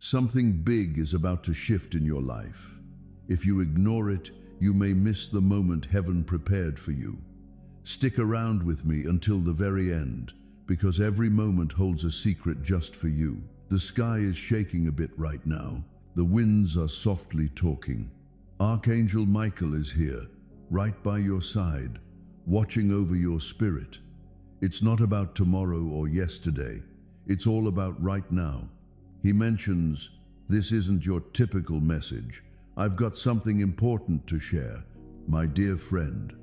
Something big is about to shift in your life. If you ignore it, you may miss the moment heaven prepared for you. Stick around with me until the very end, because every moment holds a secret just for you. The sky is shaking a bit right now. The winds are softly talking. Archangel Michael is here, right by your side, watching over your spirit. It's not about tomorrow or yesterday. It's all about right now. He mentions, "This isn't your typical message. I've got something important to share." My dear friend,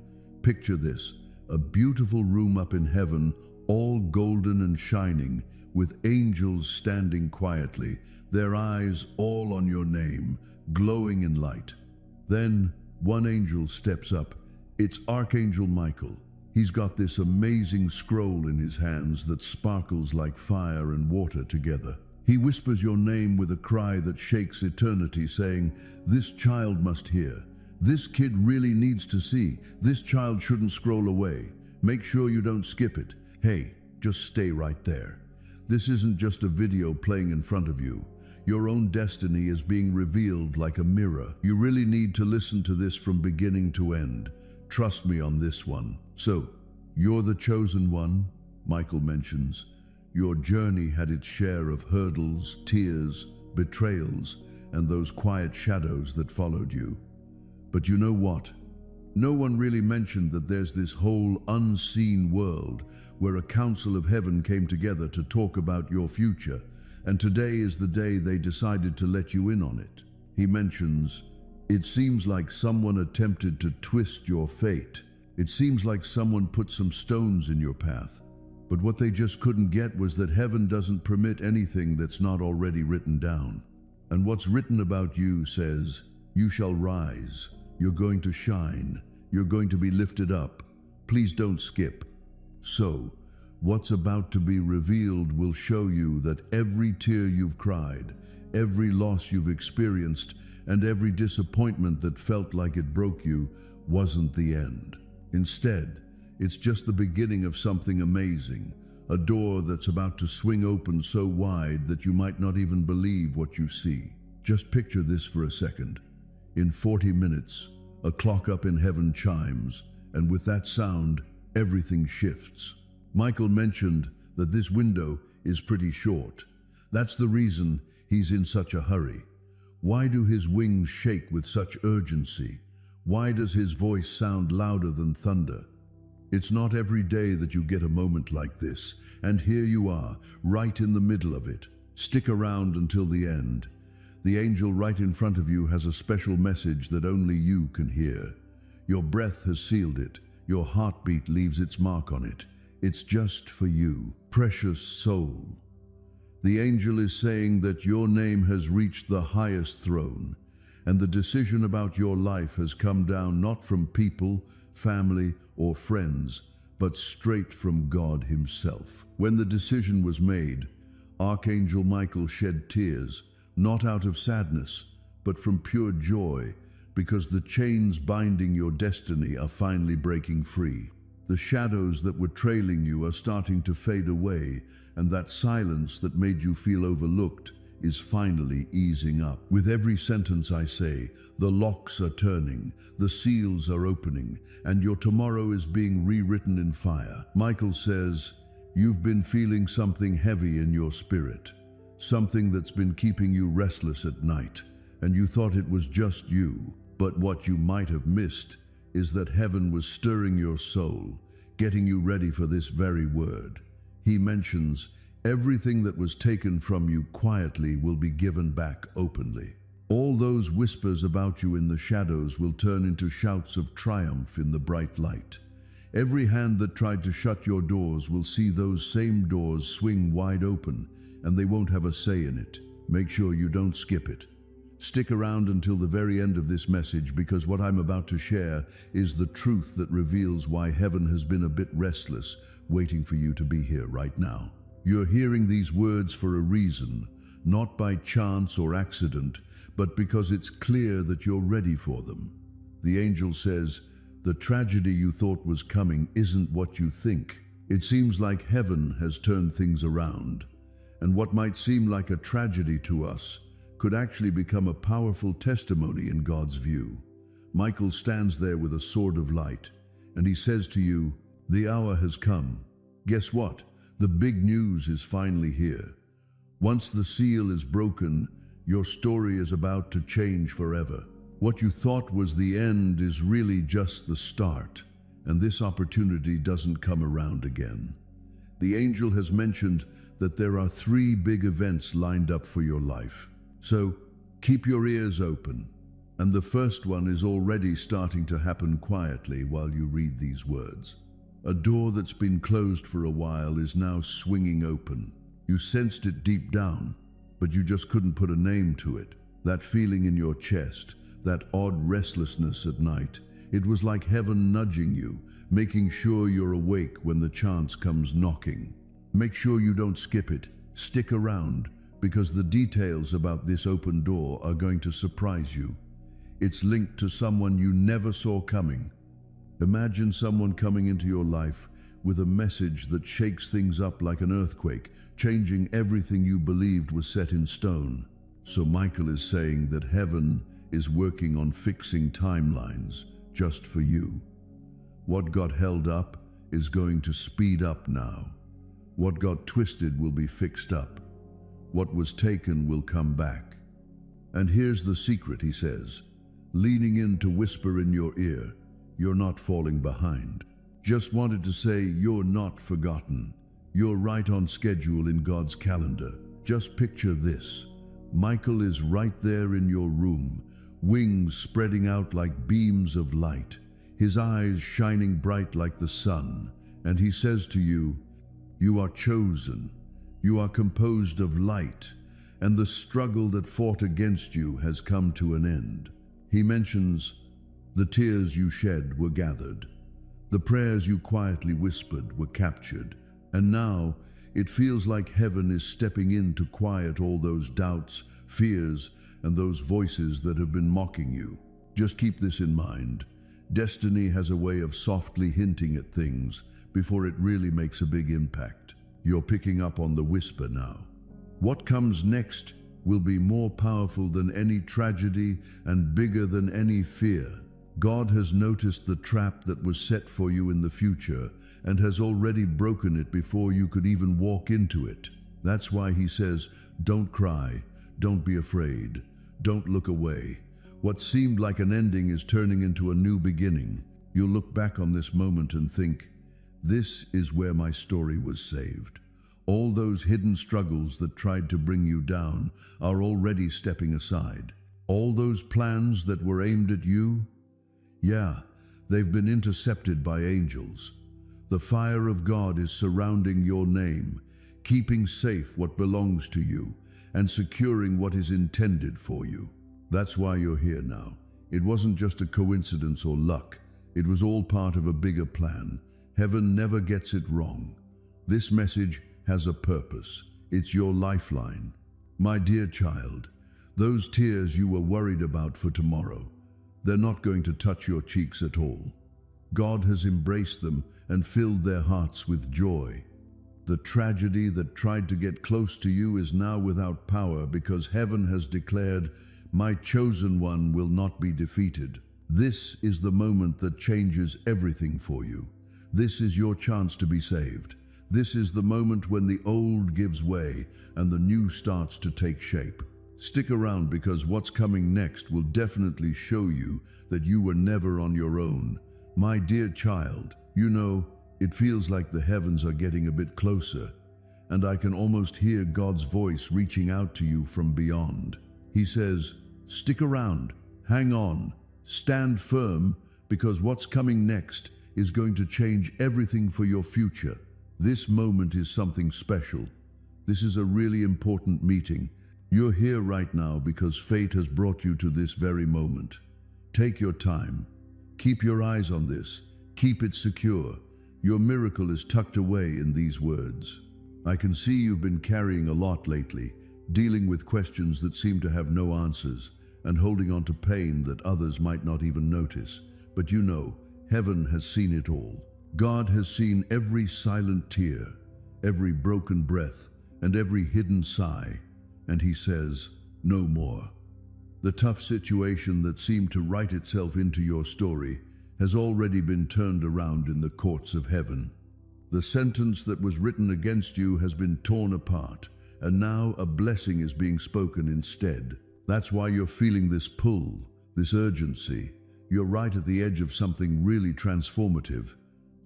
picture this, a beautiful room up in heaven, all golden and shining, with angels standing quietly, their eyes all on your name, glowing in light. Then one angel steps up. It's Archangel Michael. He's got this amazing scroll in his hands that sparkles like fire and water together. He whispers your name with a cry that shakes eternity, saying, "This child must hear. This kid really needs to see. This child shouldn't scroll away. Make sure you don't skip it. Hey, just stay right there. This isn't just a video playing in front of you. Your own destiny is being revealed like a mirror. You really need to listen to this from beginning to end. Trust me on this one." So, you're the chosen one, Michael mentions. Your journey had its share of hurdles, tears, betrayals, and those quiet shadows that followed you. But you know what? No one really mentioned that there's this whole unseen world where a council of heaven came together to talk about your future, and today is the day they decided to let you in on it. He mentions, "It seems like someone attempted to twist your fate. It seems like someone put some stones in your path. But what they just couldn't get was that heaven doesn't permit anything that's not already written down. And what's written about you says, you shall rise, you're going to shine, you're going to be lifted up. Please don't skip." So, what's about to be revealed will show you that every tear you've cried, every loss you've experienced, and every disappointment that felt like it broke you wasn't the end. Instead, it's just the beginning of something amazing, a door that's about to swing open so wide that you might not even believe what you see. Just picture this for a second. In 40 minutes, a clock up in heaven chimes, and with that sound, everything shifts. Michael mentioned that this window is pretty short. That's the reason he's in such a hurry. Why do his wings shake with such urgency? Why does his voice sound louder than thunder? It's not every day that you get a moment like this, and here you are, right in the middle of it. Stick around until the end. The angel right in front of you has a special message that only you can hear. Your breath has sealed it. Your heartbeat leaves its mark on it. It's just for you, precious soul. The angel is saying that your name has reached the highest throne, and the decision about your life has come down not from people, family, or friends, but straight from God himself. When the decision was made, Archangel Michael shed tears, not out of sadness, but from pure joy, because the chains binding your destiny are finally breaking free. The shadows that were trailing you are starting to fade away, and that silence that made you feel overlooked is finally easing up. With every sentence I say, the locks are turning, the seals are opening, and your tomorrow is being rewritten in fire. Michael says, you've been feeling something heavy in your spirit, something that's been keeping you restless at night, and you thought it was just you. But what you might have missed is that heaven was stirring your soul, getting you ready for this very word. He mentions, everything that was taken from you quietly will be given back openly. All those whispers about you in the shadows will turn into shouts of triumph in the bright light. Every hand that tried to shut your doors will see those same doors swing wide open, and they won't have a say in it. Make sure you don't skip it. Stick around until the very end of this message, because what I'm about to share is the truth that reveals why heaven has been a bit restless, waiting for you to be here right now. You're hearing these words for a reason, not by chance or accident, but because it's clear that you're ready for them. The angel says, the tragedy you thought was coming isn't what you think. It seems like heaven has turned things around, and what might seem like a tragedy to us could actually become a powerful testimony in God's view. Michael stands there with a sword of light, and he says to you, "The hour has come." Guess what? The big news is finally here. Once the seal is broken, your story is about to change forever. What you thought was the end is really just the start, and this opportunity doesn't come around again. The angel has mentioned that there are 3 big events lined up for your life. So keep your ears open. And the first one is already starting to happen quietly while you read these words. A door that's been closed for a while is now swinging open. You sensed it deep down, but you just couldn't put a name to it. That feeling in your chest, that odd restlessness at night, it was like heaven nudging you, making sure you're awake when the chance comes knocking. Make sure you don't skip it. Stick around, because the details about this open door are going to surprise you. It's linked to someone you never saw coming. Imagine someone coming into your life with a message that shakes things up like an earthquake, changing everything you believed was set in stone. So Michael is saying that heaven is working on fixing timelines just for you. What got held up is going to speed up now. What got twisted will be fixed up. What was taken will come back. And here's the secret, he says, leaning in to whisper in your ear, "You're not falling behind." Just wanted to say, you're not forgotten. You're right on schedule in God's calendar. Just picture this. Michael is right there in your room, wings spreading out like beams of light, his eyes shining bright like the sun, and he says to you, "You are chosen. You are composed of light, and the struggle that fought against you has come to an end." He mentions, the tears you shed were gathered. The prayers you quietly whispered were captured, and now it feels like heaven is stepping in to quiet all those doubts, fears, and those voices that have been mocking you. Just keep this in mind. Destiny has a way of softly hinting at things before it really makes a big impact. You're picking up on the whisper now. What comes next will be more powerful than any tragedy and bigger than any fear. God has noticed the trap that was set for you in the future and has already broken it before you could even walk into it. That's why he says, don't cry, don't be afraid, don't look away. What seemed like an ending is turning into a new beginning. You'll look back on this moment and think, this is where my story was saved. All those hidden struggles that tried to bring you down are already stepping aside. All those plans that were aimed at you, yeah, they've been intercepted by angels. The fire of God is surrounding your name, keeping safe what belongs to you, and securing what is intended for you. That's why you're here now. It wasn't just a coincidence or luck. It was all part of a bigger plan. Heaven never gets it wrong. This message has a purpose. It's your lifeline. My dear child, those tears you were worried about for tomorrow, they're not going to touch your cheeks at all. God has embraced them and filled their hearts with joy. The tragedy that tried to get close to you is now without power because heaven has declared, my chosen one will not be defeated. This is the moment that changes everything for you. This is your chance to be saved. This is the moment when the old gives way and the new starts to take shape. Stick around because what's coming next will definitely show you that you were never on your own. My dear child, you know, it feels like the heavens are getting a bit closer, and I can almost hear God's voice reaching out to you from beyond. He says, stick around, hang on, stand firm, because what's coming next is going to change everything for your future. This moment is something special. This is a really important meeting. You're here right now because fate has brought you to this very moment. Take your time. Keep your eyes on this. Keep it secure. Your miracle is tucked away in these words. I can see you've been carrying a lot lately, dealing with questions that seem to have no answers, and holding on to pain that others might not even notice. But you know, heaven has seen it all. God has seen every silent tear, every broken breath, and every hidden sigh. And he says, no more. The tough situation that seemed to write itself into your story has already been turned around in the courts of heaven. The sentence that was written against you has been torn apart, and now a blessing is being spoken instead. That's why you're feeling this pull, this urgency. You're right at the edge of something really transformative.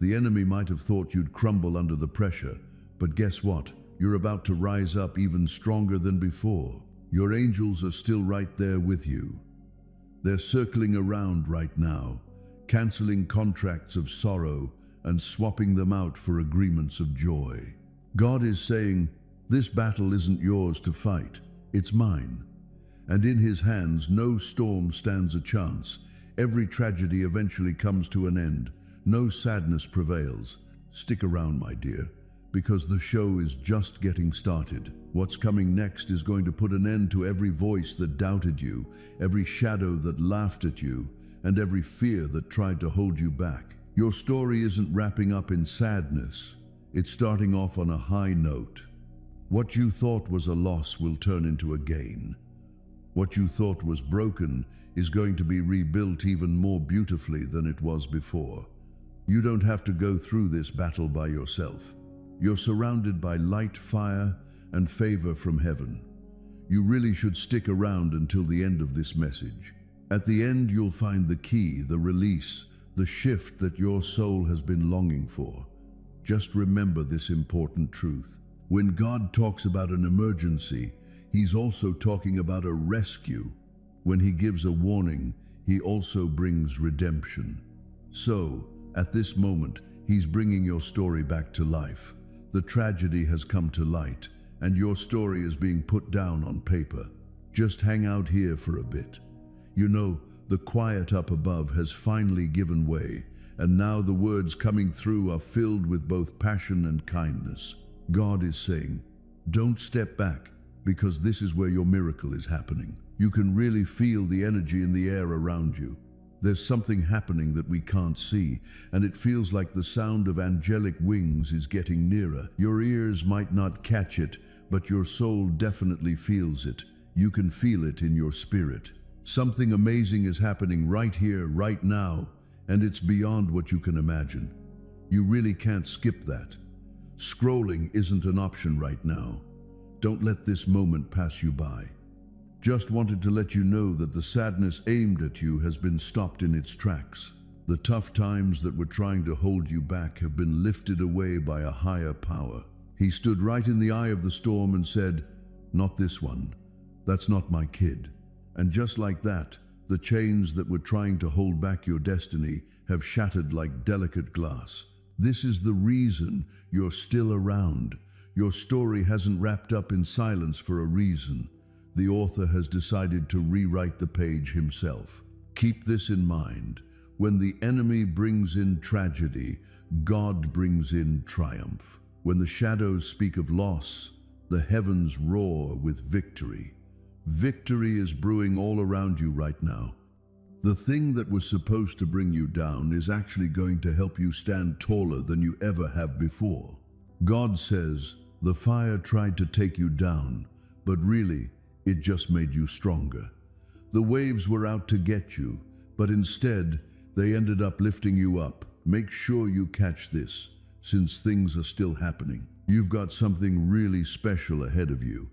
The enemy might have thought you'd crumble under the pressure, but guess what? You're about to rise up even stronger than before. Your angels are still right there with you. They're circling around right now, canceling contracts of sorrow and swapping them out for agreements of joy. God is saying, this battle isn't yours to fight, it's mine. And in his hands, no storm stands a chance. Every tragedy eventually comes to an end. No sadness prevails. Stick around, my dear, because the show is just getting started. What's coming next is going to put an end to every voice that doubted you, every shadow that laughed at you, and every fear that tried to hold you back. Your story isn't wrapping up in sadness. It's starting off on a high note. What you thought was a loss will turn into a gain. What you thought was broken is going to be rebuilt even more beautifully than it was before. You don't have to go through this battle by yourself. You're surrounded by light, fire, and favor from heaven. You really should stick around until the end of this message. At the end, you'll find the key, the release, the shift that your soul has been longing for. Just remember this important truth. When God talks about an emergency, he's also talking about a rescue. When he gives a warning, he also brings redemption. So, at this moment, he's bringing your story back to life. The tragedy has come to light, and your story is being put down on paper. Just hang out here for a bit. You know, the quiet up above has finally given way, and now the words coming through are filled with both passion and kindness. God is saying, don't step back, because this is where your miracle is happening. You can really feel the energy in the air around you. There's something happening that we can't see, and it feels like the sound of angelic wings is getting nearer. Your ears might not catch it, but your soul definitely feels it. You can feel it in your spirit. Something amazing is happening right here, right now, and it's beyond what you can imagine. You really can't skip that. Scrolling isn't an option right now. Don't let this moment pass you by. Just wanted to let you know that the sadness aimed at you has been stopped in its tracks. The tough times that were trying to hold you back have been lifted away by a higher power. He stood right in the eye of the storm and said, "Not this one. That's not my kid." And just like that, the chains that were trying to hold back your destiny have shattered like delicate glass. This is the reason you're still around. Your story hasn't wrapped up in silence for a reason. The author has decided to rewrite the page himself. Keep this in mind. When the enemy brings in tragedy, God brings in triumph. When the shadows speak of loss, the heavens roar with victory. Victory is brewing all around you right now. The thing that was supposed to bring you down is actually going to help you stand taller than you ever have before. God says, the fire tried to take you down, but really, it just made you stronger. The waves were out to get you, but instead, they ended up lifting you up. Make sure you catch this, since things are still happening. You've got something really special ahead of you.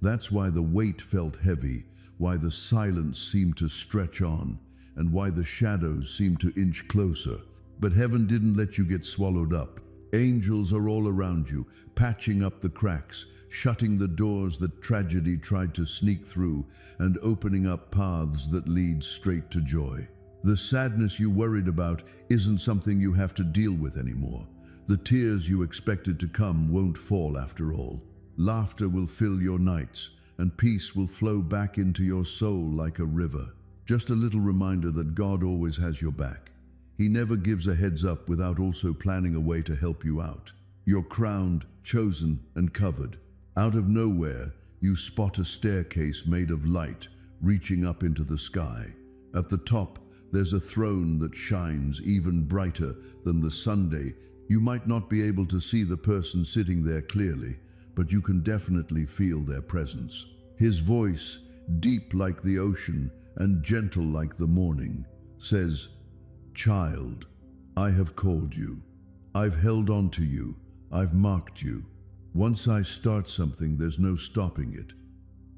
That's why the weight felt heavy, why the silence seemed to stretch on, and why the shadows seemed to inch closer. But heaven didn't let you get swallowed up. Angels are all around you, patching up the cracks, shutting the doors that tragedy tried to sneak through, and opening up paths that lead straight to joy. The sadness you worried about isn't something you have to deal with anymore. The tears you expected to come won't fall after all. Laughter will fill your nights, and peace will flow back into your soul like a river. Just a little reminder that God always has your back. He never gives a heads up without also planning a way to help you out. You're crowned, chosen, and covered. Out of nowhere, you spot a staircase made of light reaching up into the sky. At the top, there's a throne that shines even brighter than the Sunday. You might not be able to see the person sitting there clearly, but you can definitely feel their presence. His voice, deep like the ocean and gentle like the morning, says, "Child, I have called you. I've held on to you. I've marked you. Once I start something, there's no stopping it."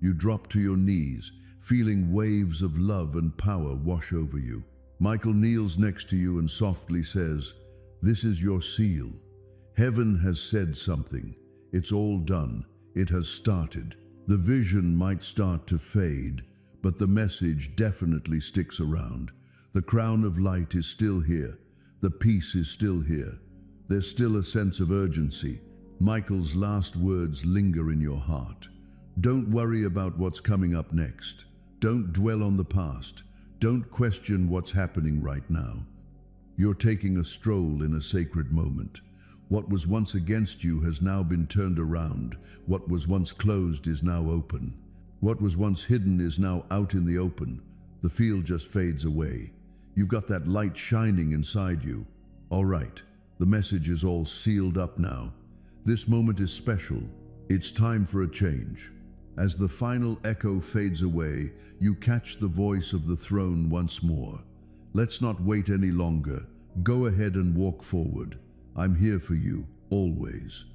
You drop to your knees, feeling waves of love and power wash over you. Michael kneels next to you and softly says, "This is your seal. Heaven has said something. It's all done. It has started." The vision might start to fade, but the message definitely sticks around. The crown of light is still here. The peace is still here. There's still a sense of urgency. Michael's last words linger in your heart. Don't worry about what's coming up next. Don't dwell on the past. Don't question what's happening right now. You're taking a stroll in a sacred moment. What was once against you has now been turned around. What was once closed is now open. What was once hidden is now out in the open. The field just fades away. You've got that light shining inside you. All right, the message is all sealed up now. This moment is special. It's time for a change. As the final echo fades away, you catch the voice of the throne once more. Let's not wait any longer. Go ahead and walk forward. I'm here for you, always.